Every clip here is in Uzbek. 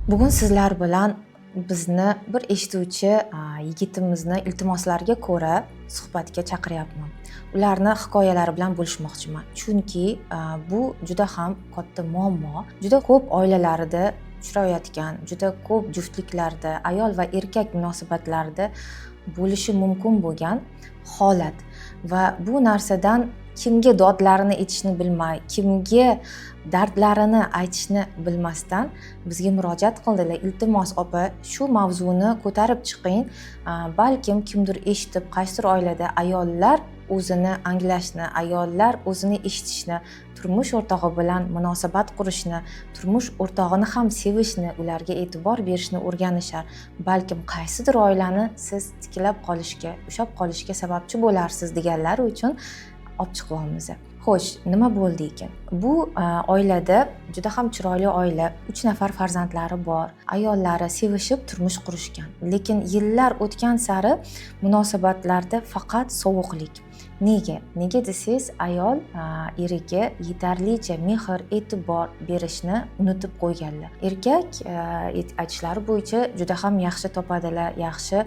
Bugun sizlar bilan bizni bir eshituvchi yigitimizni iltimoslariga ko'ra suhbatga chaqiryapman. Ularni hikoyalari bilan bo'lishmoqchiman. Chunki bu juda ham katta muammo. Juda ko'p oilalarda uchrayotgan, juda ko'p juftliklarda, ayol va erkak munosabatlarida bo'lishi mumkin bo'lgan holat va bu narsadan kimga dodlarini aytishni bilmay, kimga dardlarini aytishni bilmasdan bizga murojaat qildilar. Iltimos opa, shu mavzuni ko'tarib chiqing. Balkim kimdir eshitib, qaysidir oilada ayollar o'zini anglashni, ayollar o'zini eshitishni, turmush o'rtog'i bilan munosabat qurishni, turmush o'rtog'ini ham sevishni, ularga e'tibor berishni o'rganishar. Balkim qaysidir oilani siz tiklab qolishga, ushlab qolishga sababchi bo'larsiz deganlar uchun olib chiqyapmiz. Xo'sh, nima bo'ldi ekan? Bu oilada juda ham chiroyli oila, 3 nafar farzandlari bor. Ayollari sevishib turmush qurishgan. Lekin yillar o'tgan sari munosabatlarda faqat sovuqlik. Nega? Nega desangiz, ayol eriga yetarlicha mehr, e'tibor berishni unutib qo'yganlar. Erkak aytishlari bo'yicha juda ham yaxshi topadilar, yaxshi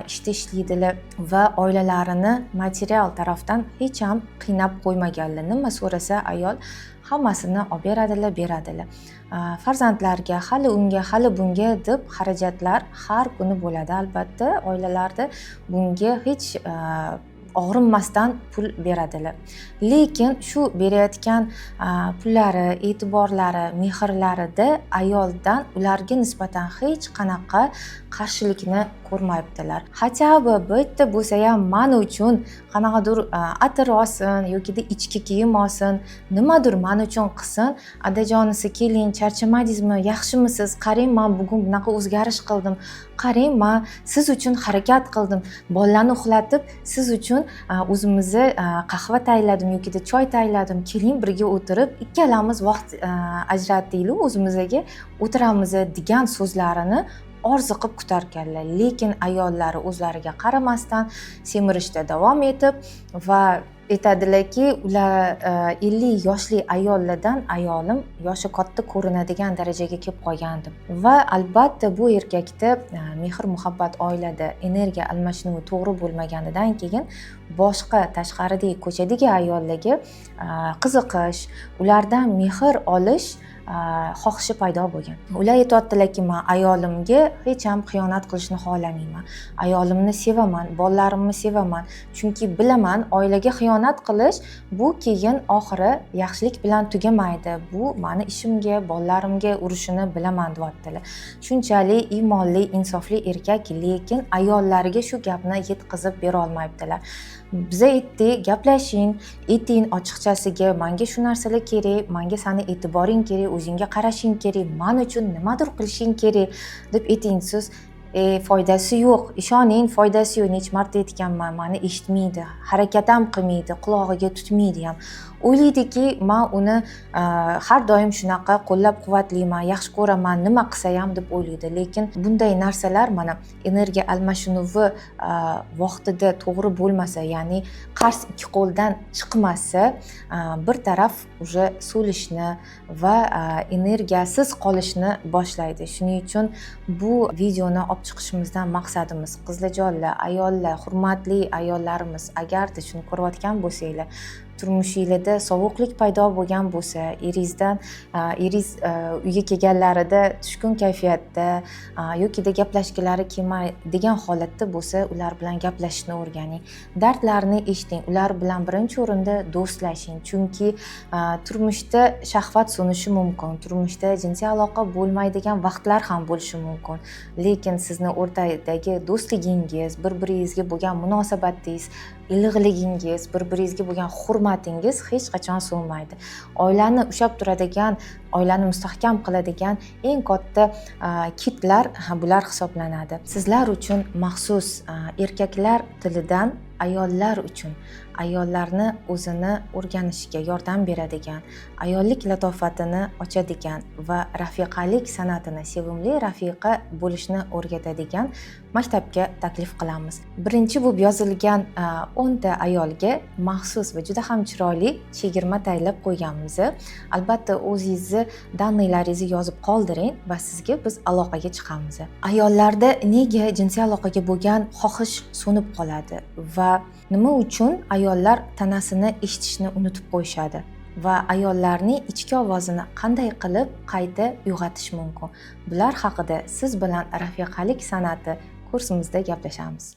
ishda ishlaydilar va oilalarini material tarafdan hech ham qiynab qo'ymaganlar. Nima so'rasa ayol hammasini olib beradilar. Farzandlarga hali unga, hali bunga deb xarajatlar har kuni bo'ladi. Albatta, oilalarda bunga hech og'rinmasdan pul beradilar. Lekin shu berayotgan pullari, e'tiborlari, mehrlarida ayoldan ularga nisbatan hech qanaqa qarshilikni ko'rmayaptilar. Hatto bitta bo'lsa ham men uchun qanaqadir atir olsin yoki ichki kiyim olsin, nimadir men uchun qilsin. Adajonisi, keling, charchamadingizmi? Yaxshimisiz? Qarang, men bugun bunaqa o'zgarish qildim. Qarang, men siz uchun harakat qildim. Bolalarni uxlatib, siz uchun o'zimizni qahva tayyorladim yoki choy tayyorladim. Keling, birga o'tirib, ikkalamiz vaqt ajrataylik, o'zimizga o'tiramiz degan so'zlarini orziqib kutarkanlar. Lekin ayollari o'zlariga qaramasdan semirishda davom etib va aytadilarki, ular 50 yoshli ayollardan ayolim yoshi katta ko'rinadigan darajaga kelib qolgan deb. Va albatta bu erkakda mehr, muhabbat, oilada energiya almashinuvi to'g'ri bo'lmaganidan keyin boshqa tashqaridagi ko'chadagi ayollarga qiziqish, ulardan mehr olish xohishi paydo bo'lgan. Ular aytayaptilarki, men ayolimga hech ham xiyonat qilishni xohlamayman. Ayolimni sevaman, bolalarimni sevaman. Chunki bilaman, oilaga xiyonat qilish bu keyin oxiri yaxshilik bilan tugamaydi. Bu meni ishimga, bolalarimga urushini bilaman deyaptilar. Shunchalik iymonli, insofli erkak, lekin ayollariga shu gapni yetkazib bera olmayaptilar. Biza aytdik, gaplashing, ayting ochiqchasiga, menga shu narsalar kerak, menga seni e'tiboring kerak, o'zingga qarashing kerak, men uchun nimadir qilishing kerak deb ayting. Siz foydasi yo'q, ishoning, foydasi yo'q. Necha marta aytganman, meni eshitmaydi, harakat ham qilmaydi, qulog'iga tutmaydi ham. O'ylaydiki, men uni har doim shunaqa qo'llab-quvvatlayman, yaxshi ko'raman, nima qilsa ham deb o'ylaydi. Lekin bunday narsalar mana energiya almashinuvi vaqtida to'g'ri bo'lmasa, ya'ni qars ikki qo'ldan chiqmasa, bir taraf уже so'lishni va energiyasiz qolishni boshlaydi. Shuning uchun bu videoni olib chiqishimizdan maqsadimiz, qizlarjonlar, ayollar, hurmatli ayollarimiz, agarda shuni ko'rayotgan bo'lsanglar, turmushingizda sovuqlik paydo bo'lgan bo'lsa, eringiz uyga kelganlarida tushkun kayfiyatda yoki gaplashgilari kelmaydigan holatda bo'lsa, ular bilan gaplashishni o'rganing. Dardlarini eshiting, ular bilan birinchi o'rinda do'stlashing. Chunki turmushda shahvat so'nishi mumkin, turmushda jinsiy aloqa bo'lmaydigan vaqtlar ham bo'lishi mumkin. Lekin sizni o'rtadagi do'stligingiz, bir-biringizga bo'lgan munosabatingiz, iliqligingiz, bir-biringizga bo'lgan hurmatingiz hech qachon so'nmaydi. Oilani ushlab turadigan, oilani mustahkam qiladigan eng katta kitlar bular hisoblanadi. Sizlar uchun maxsus erkaklar tilidan ayollar uchun, ayollarni o'zini o'rganishiga yordam beradigan, ayollik latofatini ochadigan va rafiqalik san'atini, sevimli rafiqa bo'lishni o'rgatadigan maktabga taklif qilamiz. Birinchi bo'lib yozilgan 10 ta ayolga maxsus va juda ham chiroyli chegirma tayinlab qo'yganmiz. Albatta o'zingizni daniylaringizni yozib qoldiring va sizga biz aloqaga chiqamiz. Ayollarda nega jinsiy aloqaga bo'lgan xohish so'nib qoladi va nima uchun ayollar tanasini eshitishni unutib qo'yishadi va ayollarning ichki ovozini qanday qilib qayta uyg'otish mumkin? Bular haqida siz bilan rafiqalik san'ati kursimizda gaplashamiz.